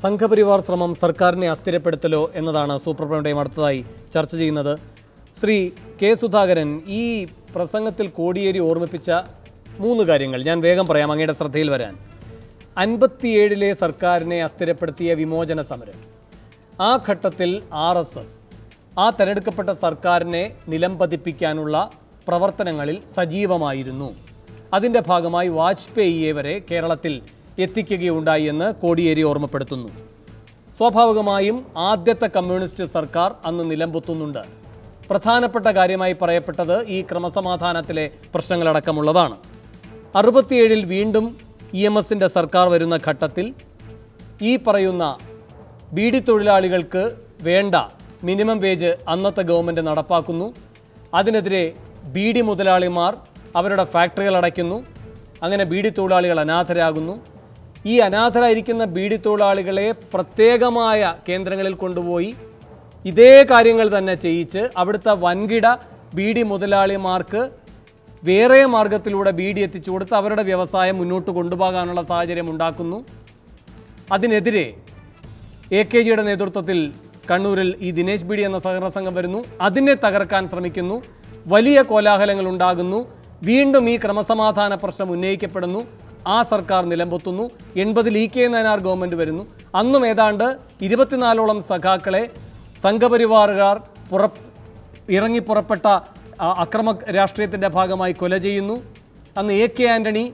സംഘപരിവാർ ശ്രമം സർക്കാരിനെ അസ്ഥിരപ്പെടുത്തലോ എന്നതാണ് സൂപ്പർ പ്രൈം അടുത്തതായി ചർച്ച ചെയ്യുന്നത്. ശ്രീ കെ സുധാകരൻ, ഈ പ്രസംഗത്തിൽ കോടിയേരി ഓർമ്മിപ്പിച്ച 3 കാര്യങ്ങൾ ഞാൻ വേഗം പറയാം, അങ്ങയുടെ ശ്രദ്ധയിൽ വരാൻ. 57-ലെ സർക്കാരിനെ അസ്ഥിരപ്പെടുത്തിയ വിമോചന സമരം, ആ ഘട്ടത്തിൽ RSS ആ തെരഞ്ഞെടുക്കപ്പെട്ട സർക്കാരിനെ നിലംപതിപ്പിക്കാനുള്ള പ്രവർത്തനങ്ങളിൽ സജീവമായിരുന്നു. അതിൻ്റെ ഭാഗമായി വാജ്പേയിയെ വരെ കേരളത്തിൽ എത്തിക്കുകയുണ്ടായി എന്ന് കോടിയേരി ഓർമ്മപ്പെടുത്തുന്നു. സ്വാഭാവികമായും ആദ്യത്തെ കമ്മ്യൂണിസ്റ്റ് സർക്കാർ അന്ന് നിലംപൊത്തുന്നുണ്ട്. പ്രധാനപ്പെട്ട കാര്യമായി പറയപ്പെട്ടത് ഈ ക്രമസമാധാനത്തിലെ പ്രശ്നങ്ങളടക്കമുള്ളതാണ്. 67-ൽ വീണ്ടും EMSൻ്റെ സർക്കാർ വരുന്ന ഘട്ടത്തിൽ ഈ പറയുന്ന ബീഡി തൊഴിലാളികൾക്ക് വേണ്ട മിനിമം വേജ് അന്നത്തെ ഗവൺമെൻറ് നടപ്പാക്കുന്നു. അതിനെതിരെ ബീഡി മുതലാളിമാർ അവരുടെ ഫാക്ടറികൾ അടയ്ക്കുന്നു. അങ്ങനെ ബീഡി തൊഴിലാളികൾ അനാഥരാകുന്നു. ഈ അനാഥരായിരിക്കുന്ന ബീഡി തൊഴിലാളികളെ പ്രത്യേകമായ കേന്ദ്രങ്ങളിൽ കൊണ്ടുപോയി ഇതേ കാര്യങ്ങൾ തന്നെ ചെയ്യിച്ച് അവിടുത്തെ വൻകിട ബീഡി മുതലാളിമാർക്ക് വേറെ മാർഗത്തിലൂടെ ബീഡി എത്തിച്ചു കൊടുത്ത് അവരുടെ വ്യവസായം മുന്നോട്ട് കൊണ്ടുപോകാനുള്ള സാഹചര്യം ഉണ്ടാക്കുന്നു. അതിനെതിരെ AKGയുടെ നേതൃത്വത്തിൽ കണ്ണൂരിൽ ഈ ദിനേശ് ബീഡി എന്ന സഹകരണ സംഘം വരുന്നു. അതിനെ തകർക്കാൻ ശ്രമിക്കുന്നു. വലിയ കോലാഹലങ്ങൾ ഉണ്ടാകുന്നു. വീണ്ടും ഈ ക്രമസമാധാന പ്രശ്നം ഉന്നയിക്കപ്പെടുന്നു. ആ സർക്കാർ നിലംപൊത്തുന്നു. 80-ൽ EK നായനാർ ഗവൺമെൻറ് വരുന്നു. അന്നും ഏതാണ്ട് 24ഓളം സഖാക്കളെ സംഘപരിവാറുകാർ ഇറങ്ങി പുറപ്പെട്ട അക്രമ രാഷ്ട്രീയത്തിൻ്റെ ഭാഗമായി കൊല ചെയ്യുന്നു. അന്ന് AK ആൻ്റണി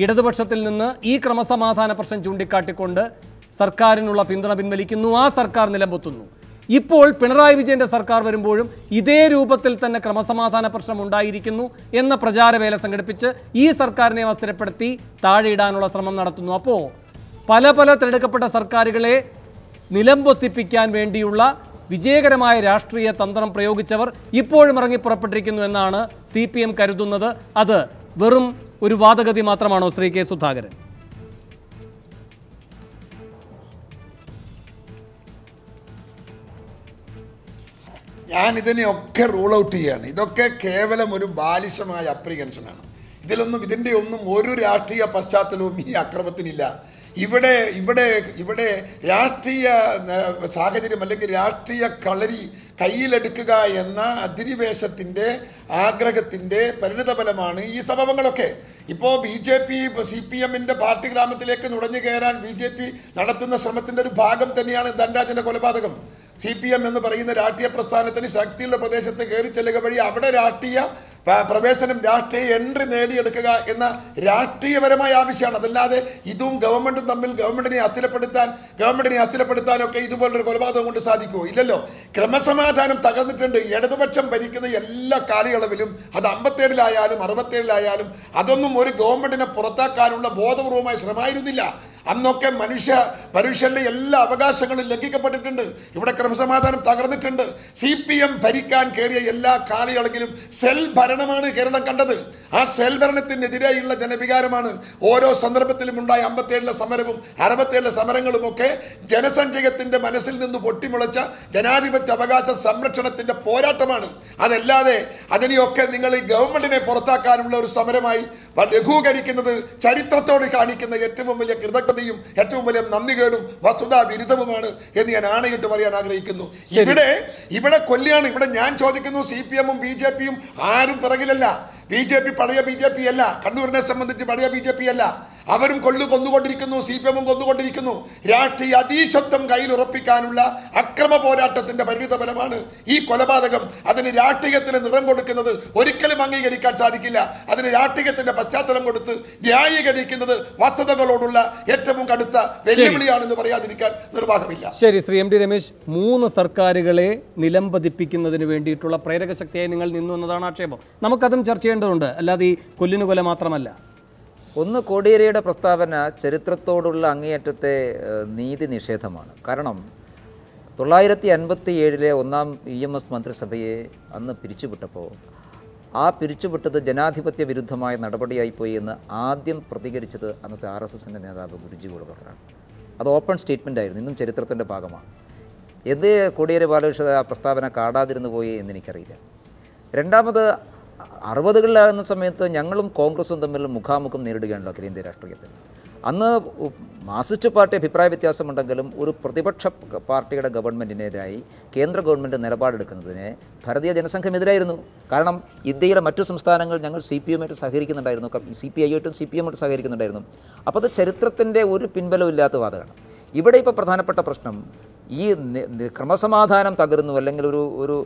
ഇടതുപക്ഷത്തിൽ നിന്ന് ഈ ക്രമസമാധാന പ്രശ്നം ചൂണ്ടിക്കാട്ടിക്കൊണ്ട് സർക്കാരിനുള്ള പിന്തുണ പിൻവലിക്കുന്നു. ആ സർക്കാർ നിലംപൊത്തുന്നു. ഇപ്പോൾ പിണറായി വിജയൻ്റെ സർക്കാർ വരുമ്പോഴും ഇതേ രൂപത്തിൽ തന്നെ ക്രമസമാധാന പ്രശ്നം ഉണ്ടായിരിക്കുന്നു എന്ന പ്രചാരവേല സംഘടിപ്പിച്ച് ഈ സർക്കാരിനെ അസ്ഥിരപ്പെടുത്തി താഴെയിടാനുള്ള ശ്രമം നടത്തുന്നു. അപ്പോൾ പല തിരഞ്ഞെടുക്കപ്പെട്ട സർക്കാരുകളെ നിലംപൊത്തിപ്പിക്കാൻ വേണ്ടിയുള്ള വിജയകരമായ രാഷ്ട്രീയ തന്ത്രം പ്രയോഗിച്ചവർ ഇപ്പോഴും ഇറങ്ങി പുറപ്പെട്ടിരിക്കുന്നു എന്നാണ് CPM കരുതുന്നത്. അത് വെറും ഒരു വാദഗതി മാത്രമാണോ ശ്രീ കെ സുധാകരൻ? ഞാൻ ഇതിനെയൊക്കെ റൂൾ ഔട്ട് ചെയ്യുകയാണ്. ഇതൊക്കെ കേവലം ഒരു ബാലിശമായ അപ്രിഹെൻഷനാണ്. ഇതിൻ്റെ ഒന്നും ഒരു രാഷ്ട്രീയ പശ്ചാത്തലവും ഈ അക്രമത്തിനില്ല. ഇവിടെ രാഷ്ട്രീയ സാഹചര്യം അല്ലെങ്കിൽ രാഷ്ട്രീയ കളരി കയ്യിലെടുക്കുക എന്ന അധിനിവേശത്തിൻ്റെ ആഗ്രഹത്തിൻ്റെ പരിണിതഫലമാണ് ഈ സംഭവങ്ങളൊക്കെ. ഇപ്പോൾ BJP CPMൻ്റെ പാർട്ടി ഗ്രാമത്തിലേക്ക് നുഴഞ്ഞു കയറാൻ BJP നടത്തുന്ന ശ്രമത്തിൻ്റെ ഒരു ഭാഗം തന്നെയാണ് ധനരാജൻ്റെ കൊലപാതകം. CPM എന്ന് പറയുന്ന രാഷ്ട്രീയ പ്രസ്ഥാനത്തിന് ശക്തിയുള്ള പ്രദേശത്ത് കയറി ചെല്ലുക വഴി അവിടെ രാഷ്ട്രീയ പ്രവേശനം, രാഷ്ട്രീയ എൻട്രി നേടിയെടുക്കുക എന്ന രാഷ്ട്രീയപരമായ ആവശ്യമാണ്. അതല്ലാതെ ഇതും ഗവൺമെൻറ്റും തമ്മിൽ ഗവൺമെൻറ്റിനെ അസ്ഥിരപ്പെടുത്താനൊക്കെ ഇതുപോലൊരു കൊലപാതകം കൊണ്ട് സാധിക്കുമോ? ഇല്ലല്ലോ. ക്രമസമാധാനം തകർന്നിട്ടുണ്ട്. ഇടതുപക്ഷം ഭരിക്കുന്ന എല്ലാ കാലയളവിലും അത് 57-ലായാലും 67-ലായാലും അതൊന്നും ഒരു ഗവൺമെൻറ്റിനെ പുറത്താക്കാനുള്ള ബോധപൂർവമായ ശ്രമമായിരുന്നില്ല. അന്നൊക്കെ മനുഷ്യരുടെ എല്ലാ അവകാശങ്ങളും ലംഘിക്കപ്പെട്ടിട്ടുണ്ട്. ഇവിടെ ക്രമസമാധാനം തകർന്നിട്ടുണ്ട്. CPM ഭരിക്കാൻ കയറിയ എല്ലാ കാലയളവിലും സെൽ ഭരണമാണ് കേരളം കണ്ടത്. ആ സെൽ ഭരണത്തിനെതിരെയുള്ള ജനവികാരമാണ് ഓരോ സന്ദർഭത്തിലും ഉണ്ടായ 57-ലെ സമരവും 67-ലെ സമരങ്ങളുമൊക്കെ ജനസഞ്ചയത്തിൻ്റെ മനസ്സിൽ നിന്ന് പൊട്ടിമുളച്ച ജനാധിപത്യ അവകാശ സംരക്ഷണത്തിൻ്റെ പോരാട്ടമാണ്. അതല്ലാതെ അതിനെയൊക്കെ നിങ്ങൾ ഈ ഗവൺമെൻറ്റിനെ പുറത്താക്കാനുള്ള ഒരു സമരമായി ലഘൂകരിക്കുന്നത് ചരിത്രത്തോട് കാണിക്കുന്ന ഏറ്റവും വലിയ കൃതജ്ഞതയും ഏറ്റവും വലിയ നന്ദികേടും വസ്തുതാ വിരുദ്ധവുമാണ് എന്ന് ഞാൻ ആണയിട്ട് പറയാൻ ആഗ്രഹിക്കുന്നു. ഇവിടെ കൊല്ലിയാണ്. ഇവിടെ ഞാൻ ചോദിക്കുന്നു, CPMഉം BJPയും ആരും പിറകിലല്ല. BJP പഴയ BJP അല്ല. കണ്ണൂരിനെ സംബന്ധിച്ച് പഴയ BJP അല്ല. അവരും കൊന്നുകൊണ്ടിരിക്കുന്നു. CPMഉം കൊന്നുകൊണ്ടിരിക്കുന്നു. രാഷ്ട്രീയ അതീശത്വം കയ്യിൽ ഉറപ്പിക്കാനുള്ള അക്രമ പോരാട്ടത്തിന്റെ പരിണിത ഫലമാണ് ഈ കൊലപാതകം. അതിന് രാഷ്ട്രീയത്തിന് നിറം കൊടുക്കുന്നത് ഒരിക്കലും അംഗീകരിക്കാൻ സാധിക്കില്ല. അതിന് രാഷ്ട്രീയത്തിന്റെ പശ്ചാത്തലം കൊടുത്ത് ന്യായീകരിക്കുന്നത് വസ്തുതകളോടുള്ള ഏറ്റവും കടുത്ത വെല്ലുവിളിയാണെന്ന് പറയാതിരിക്കാൻ നിർവാഹമില്ല. ശരി, ശ്രീ MD രമേശ്, 3 സർക്കാരുകളെ നിലംപതിപ്പിക്കുന്നതിന് വേണ്ടിയിട്ടുള്ള പ്രേരക ശക്തിയായി നിങ്ങൾ നിന്നു എന്നതാണ് ആക്ഷേപം. നമുക്കതും ചർച്ച ചെയ്യേണ്ടതുണ്ട്. അല്ലാതെ ഈ കൊല്ലിനു കൊല മാത്രമല്ല. ഒന്ന്, കോടിയേരിയുടെ പ്രസ്താവന ചരിത്രത്തോടുള്ള അങ്ങേയറ്റത്തെ നീതി നിഷേധമാണ്. കാരണം 957-ലെ 1ാം EMS മന്ത്രിസഭയെ അന്ന് പിരിച്ചുവിട്ടപ്പോൾ ആ പിരിച്ചുവിട്ടത് ജനാധിപത്യ വിരുദ്ധമായ നടപടിയായിപ്പോയി എന്ന് ആദ്യം പ്രതികരിച്ചത് അന്നത്തെ RSSൻ്റെ നേതാവ് ഗുരുജി ഗോൾവക്കറാണ്. അത് ഓപ്പൺ സ്റ്റേറ്റ്മെൻ്റ് ആയിരുന്നു. ഇന്നും ചരിത്രത്തിൻ്റെ ഭാഗമാണ്. കോടിയേരി ബാലകൃഷ്ണൻ ആ പ്രസ്താവന കാടാതിരുന്നു പോയി എന്നെനിക്കറിയില്ല. രണ്ടാമത് 60കളിലാകുന്ന സമയത്ത് ഞങ്ങളും കോൺഗ്രസും തമ്മിൽ മുഖാമുഖം നേരിടുകയാണല്ലോ അഖിലേന്ത്യാ രാഷ്ട്രീയത്തിൽ. അന്ന് മാർക്സിസ്റ്റ് പാർട്ടി അഭിപ്രായ വ്യത്യാസമുണ്ടെങ്കിലും ഒരു പ്രതിപക്ഷ പാർട്ടിയുടെ ഗവൺമെൻറ്റിനെതിരായി കേന്ദ്ര ഗവൺമെൻറ് നിലപാടെടുക്കുന്നതിന് ഭാരതീയ ജനസംഘമെതിരായിരുന്നു. കാരണം ഇന്ത്യയിലെ മറ്റു സംസ്ഥാനങ്ങൾ ഞങ്ങൾ CPM-ആയിട്ട് സഹകരിക്കുന്നുണ്ടായിരുന്നു, CPI-ആയിട്ടും CPM-ആയിട്ട് സഹകരിക്കുന്നുണ്ടായിരുന്നു. അപ്പോൾ അത് ചരിത്രത്തിൻ്റെ ഒരു പിൻബലമില്ലാത്ത വാദമാണ്. ഇവിടെ ഇപ്പോൾ പ്രധാനപ്പെട്ട പ്രശ്നം ഈ ക്രമസമാധാനം തകരുന്നു, അല്ലെങ്കിൽ ഒരു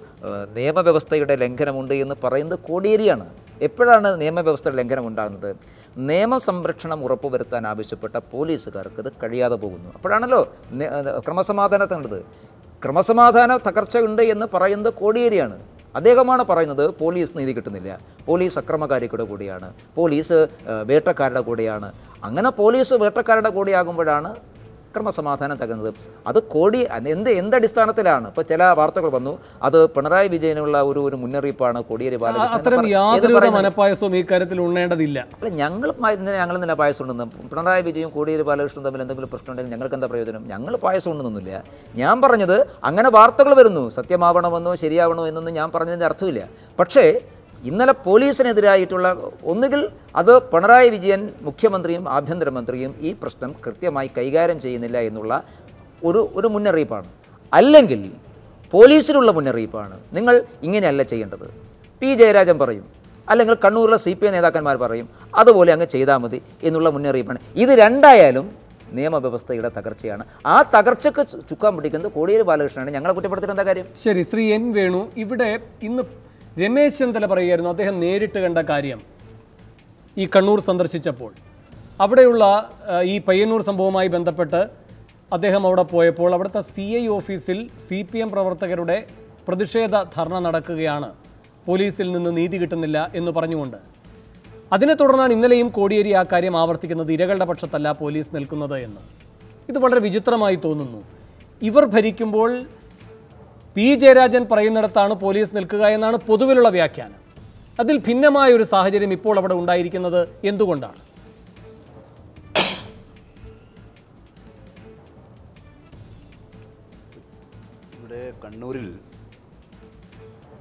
നിയമവ്യവസ്ഥയുടെ ലംഘനമുണ്ട് എന്ന് പറയുന്നത് കോടിയേരിയാണ്. എപ്പോഴാണ് നിയമവ്യവസ്ഥയുടെ ലംഘനം ഉണ്ടാകുന്നത്? നിയമസംരക്ഷണം ഉറപ്പുവരുത്താൻ ആവശ്യപ്പെട്ട പോലീസുകാർക്ക് ഇത് കഴിയാതെ പോകുന്നു. അപ്പോഴാണല്ലോ ക്രമസമാധാനത്തിനുള്ളത്. ക്രമസമാധാന തകർച്ച ഉണ്ട് എന്ന് പറയുന്നത് കോടിയേരിയാണ്. അദ്ദേഹമാണ് പറയുന്നത് പോലീസ് നീതി കിട്ടുന്നില്ല, പോലീസ് അക്രമകാരികളുടെ കൂടെയാണ്, പോലീസ് വേട്ടക്കാരുടെ കൂടെയാണ്. അങ്ങനെ പോലീസ് വേട്ടക്കാരുടെ കൂടെയാകുമ്പോഴാണ് ക്രമസമാധാനം തകരുന്നത്. അത് എന്തടിസ്ഥാനത്തിലാണ്? ഇപ്പോൾ ചില വാർത്തകൾ വന്നു, അത് പിണറായി വിജയനുള്ള ഒരു മുന്നറിയിപ്പാണ് കോടിയേരി ബാലകൃഷ്ണൻ. മനപ്പായസവും ഈ കാര്യത്തിൽ ഉണ്ണേണ്ടതില്ല. അല്ല, ഞങ്ങൾ തന്നെ പായസം ഉണ്ടെന്ന്. പിണറായി വിജയും കോടിയേരി ബാലകൃഷ്ണൻ തമ്മിൽ എന്തെങ്കിലും പ്രശ്നം ഉണ്ടെങ്കിൽ ഞങ്ങൾക്ക് എന്താ പ്രയോജനം? ഞങ്ങൾ പായസം ഉണ്ടെന്നൊന്നുമില്ല. ഞാൻ പറഞ്ഞത് അങ്ങനെ വാർത്തകൾ വരുന്നു, സത്യമാവണമെന്നോ ശരിയാവണോ എന്നൊന്നും ഞാൻ പറഞ്ഞതിൻ്റെ അർത്ഥമില്ല. പക്ഷേ ഇന്നലെ പോലീസിനെതിരായിട്ടുള്ള, ഒന്നുകിൽ അത് പിണറായി വിജയൻ മുഖ്യമന്ത്രിയും ആഭ്യന്തരമന്ത്രിയും ഈ പ്രശ്നം കൃത്യമായി കൈകാര്യം ചെയ്യുന്നില്ല എന്നുള്ള ഒരു മുന്നറിയിപ്പാണ്, അല്ലെങ്കിൽ പോലീസിനുള്ള മുന്നറിയിപ്പാണ്. നിങ്ങൾ ഇങ്ങനെയല്ല ചെയ്യേണ്ടത്, ജയരാജൻ പറയും, അല്ലെങ്കിൽ കണ്ണൂരിലെ CPI നേതാക്കന്മാർ പറയും, അതുപോലെ അങ്ങ് ചെയ്താൽ മതി എന്നുള്ള മുന്നറിയിപ്പാണ്. ഇത് രണ്ടായാലും നിയമവ്യവസ്ഥയുടെ തകർച്ചയാണ്. ആ തകർച്ചയ്ക്ക് ചുക്കാൻ പിടിക്കുന്നത് കോടിയേരി ബാലകൃഷ്ണനാണ്. ഞങ്ങളെ കുറ്റപ്പെടുത്തിയിട്ട് എന്താ കാര്യം? ശരി, ശ്രീ N. വേണു, ഇവിടെ ഇന്ന് രമേശ് ചെന്നിത്തല പറയുകയായിരുന്നു, അദ്ദേഹം നേരിട്ട് കണ്ട കാര്യം ഈ കണ്ണൂർ സന്ദർശിച്ചപ്പോൾ. അവിടെയുള്ള ഈ പയ്യന്നൂർ സംഭവവുമായി ബന്ധപ്പെട്ട് അദ്ദേഹം അവിടെ പോയപ്പോൾ അവിടുത്തെ CI ഓഫീസിൽ CPM പ്രവർത്തകരുടെ പ്രതിഷേധ ധർണ നടക്കുകയാണ്, പോലീസിൽ നിന്ന് നീതി കിട്ടുന്നില്ല എന്ന് പറഞ്ഞുകൊണ്ട്. അതിനെ തുടർന്നാണ് ഇന്നലെയും കോടിയേരി ആ കാര്യം ആവർത്തിക്കുന്നത്, ഇരകളുടെ പക്ഷത്തല്ല പോലീസ് നിൽക്കുന്നത് എന്ന്. ഇത് വളരെ വിചിത്രമായി തോന്നുന്നു. ഇവർ ഭരിക്കുമ്പോൾ ജയരാജൻ പറയുന്നിടത്താണ് പോലീസ് നിൽക്കുക എന്നാണ് പൊതുവിലുള്ള വ്യാഖ്യാനം. അതിൽ ഭിന്നമായ ഒരു സാഹചര്യം ഇപ്പോൾ അവിടെ ഉണ്ടായിരിക്കുന്നത് എന്തുകൊണ്ടാണ്? ഇവിടെ കണ്ണൂരിൽ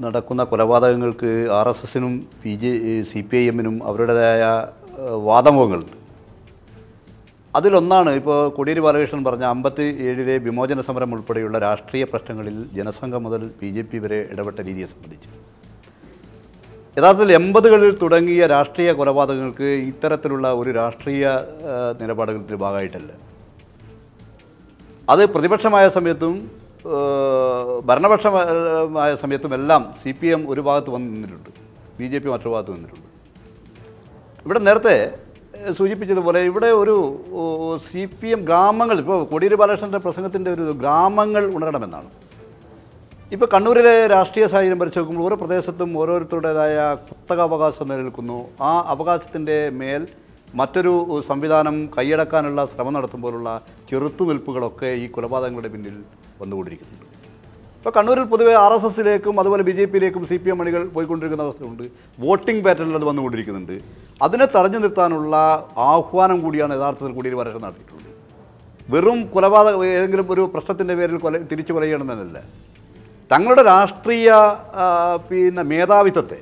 നടക്കുന്ന കൊലപാതകങ്ങൾക്ക് RSSനും CPIM-നും അവരുടേതായ വാദമുഖങ്ങളുണ്ട്. അതിലൊന്നാണ് ഇപ്പോൾ കോടിയേരി ബാലകൃഷ്ണൻ പറഞ്ഞ 57-ലെ വിമോചന സമരം ഉൾപ്പെടെയുള്ള രാഷ്ട്രീയ പ്രശ്നങ്ങളിൽ ജനസംഘം മുതൽ BJP വരെ ഇടപെട്ട രീതിയെ സംബന്ധിച്ച്. യഥാർത്ഥത്തിൽ 80കളിൽ തുടങ്ങിയ രാഷ്ട്രീയ കൊലപാതകങ്ങൾക്ക് ഇത്തരത്തിലുള്ള ഒരു രാഷ്ട്രീയ നിലപാടുകളുടെ ഭാഗമായിട്ടല്ല. അത് പ്രതിപക്ഷമായ സമയത്തും ഭരണപക്ഷമായ സമയത്തും എല്ലാം CPM ഒരു ഭാഗത്ത് വന്ന് നിന്നിട്ടുണ്ട്, BJP മറ്റൊരു ഭാഗത്ത് നിന്നിട്ടുണ്ട്. ഇവിടെ നേരത്തെ സൂചിപ്പിച്ചതുപോലെ ഇവിടെ ഒരു CPM ഗ്രാമങ്ങൾ, ഇപ്പോൾ കോടിയേരി ബാലകൃഷ്ണൻ്റെ പ്രസംഗത്തിൻ്റെ ഒരു ഗ്രാമങ്ങൾ ഉണരണമെന്നാണ്. ഇപ്പോൾ കണ്ണൂരിലെ രാഷ്ട്രീയ സാഹചര്യം പരിശോധിച്ച് നോക്കുമ്പോൾ ഓരോ പ്രദേശത്തും ഓരോരുത്തരുടേതായ കുത്തകാവകാശം നിലനിൽക്കുന്നു. ആ അവകാശത്തിൻ്റെ മേൽ മറ്റൊരു സംവിധാനം കൈയടക്കാനുള്ള ശ്രമം നടത്തുമ്പോഴുള്ള ചെറുത്തുനിൽപ്പുകളൊക്കെ ഈ കൊലപാതകങ്ങളുടെ പിന്നിൽ വന്നുകൊണ്ടിരിക്കുന്നുണ്ട്. ഇപ്പോൾ കണ്ണൂരിൽ പൊതുവെ RSSലേക്കും അതുപോലെ BJP-യിലേക്കും CPM അണികൾ പോയിക്കൊണ്ടിരിക്കുന്ന അവസ്ഥയുണ്ട്. വോട്ടിംഗ് പാറ്റേണിൽ അത് വന്നുകൊണ്ടിരിക്കുന്നുണ്ട്. അതിനെ തടഞ്ഞു നിർത്താനുള്ള ആഹ്വാനം കൂടിയാണ് യഥാർത്ഥത്തിൽ കോടിയേരി ബാലകൃഷ്ണൻ നടത്തിയിട്ടുള്ളത്. വെറും കൊലപാതകം ഏതെങ്കിലും ഒരു പ്രശ്നത്തിൻ്റെ പേരിൽ തിരിച്ചു പറയണമെന്നല്ല, തങ്ങളുടെ രാഷ്ട്രീയ മേധാവിത്വത്തെ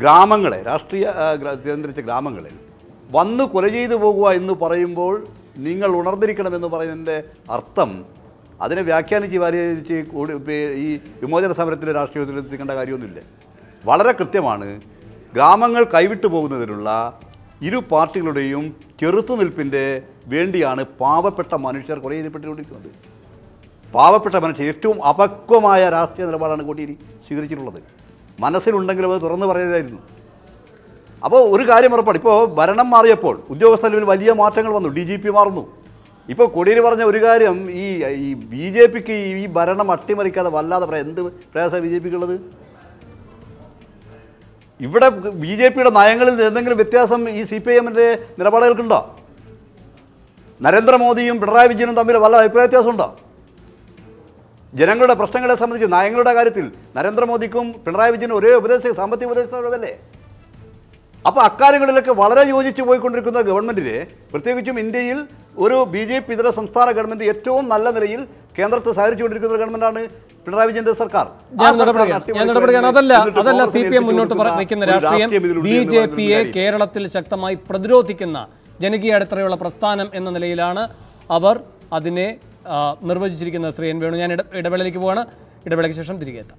ഗ്രാമങ്ങളെ, രാഷ്ട്രീയ കേന്ദ്രീകരിച്ച ഗ്രാമങ്ങളിൽ വന്ന് കൊല ചെയ്തു പോകുക എന്ന് പറയുമ്പോൾ നിങ്ങൾ ഉണർന്നിരിക്കണമെന്ന് പറയുന്നതിൻ്റെ അർത്ഥം അതിനെ വ്യാഖ്യാനിച്ച് വാരിച്ച് ഈ വിമോചന സമരത്തിലെ രാഷ്ട്രീയത്തിൽ എത്തിക്കേണ്ട കാര്യമൊന്നുമില്ല. വളരെ കൃത്യമാണ്, ഗ്രാമങ്ങൾ കൈവിട്ടു പോകുന്നതിനുള്ള ഇരു പാർട്ടികളുടെയും ചെറുത്തുനിൽപ്പിൻ്റെ വേണ്ടിയാണ് പാവപ്പെട്ട മനുഷ്യർ കൊല ചെയ്യപ്പെട്ടുകൊണ്ടിരിക്കുന്നത്. പാവപ്പെട്ട മനുഷ്യർ ഏറ്റവും അപക്വമായ രാഷ്ട്രീയ നിലപാടാണ് കോടിയേരി സ്വീകരിച്ചിട്ടുള്ളത്. മനസ്സിലുണ്ടെങ്കിലും അത് തുറന്നു പറയുന്നതായിരുന്നു. അപ്പോൾ ഒരു കാര്യം ഉറപ്പാണ്, ഇപ്പോൾ ഭരണം മാറിയപ്പോൾ ഉദ്യോഗസ്ഥരിൽ വലിയ മാറ്റങ്ങൾ വന്നു, DGP മാറുന്നു. ഇപ്പോൾ കോടിയേരി പറഞ്ഞ ഒരു കാര്യം, ഈ BJPക്ക് ഈ ഭരണം അട്ടിമറിക്കാതെ വല്ലാതെ എന്ത് പ്രയാസമാണ് BJPക്കുള്ളത്? ഇവിടെ BJPയുടെ നയങ്ങളിൽ എന്തെങ്കിലും വ്യത്യാസം ഈ CPIM-ൻ്റെ നിലപാടുകൾക്കുണ്ടോ? നരേന്ദ്രമോദിയും പിണറായി വിജയനും തമ്മിൽ വല്ല അഭിപ്രായ വ്യത്യാസമുണ്ടോ? ജനങ്ങളുടെ പ്രശ്നങ്ങളെ സംബന്ധിച്ച് നയങ്ങളുടെ കാര്യത്തിൽ നരേന്ദ്രമോദിക്കും പിണറായി വിജയനും ഒരേ സാമ്പത്തിക ഉപദേശകരല്ലേ? അപ്പോൾ അക്കാര്യങ്ങളിലൊക്കെ വളരെ യോജിച്ച് പോയിക്കൊണ്ടിരിക്കുന്ന ഗവൺമെൻറ്റിനെ, പ്രത്യേകിച്ചും ഇന്ത്യയിൽ ഒരു BJP ഇതര സംസ്ഥാന ഗവൺമെൻറ് ഏറ്റവും നല്ല നിലയിൽ കേന്ദ്രത്തെ സഹകരിച്ചുകൊണ്ടിരിക്കുന്ന ഒരു ഗവൺമെൻറ്റാണ് പിണറായി വിജയൻ്റെ സർക്കാർ. ഞാൻ ഇടപെടുകയാണ്. അതല്ല CPM മുന്നോട്ട് വയ്ക്കുന്ന രാഷ്ട്രീയം. BJPയെ കേരളത്തിൽ ശക്തമായി പ്രതിരോധിക്കുന്ന ജനകീയ അടിത്തറയുള്ള പ്രസ്ഥാനം എന്ന നിലയിലാണ് അവർ അതിനെ നിർവചിച്ചിരിക്കുന്നത്. ശ്രീ എൻ വേണു, ഞാൻ ഇടവേളയിലേക്ക് പോവാണ്. ഇടവേളയ്ക്ക് ശേഷം തിരികെ എത്താം.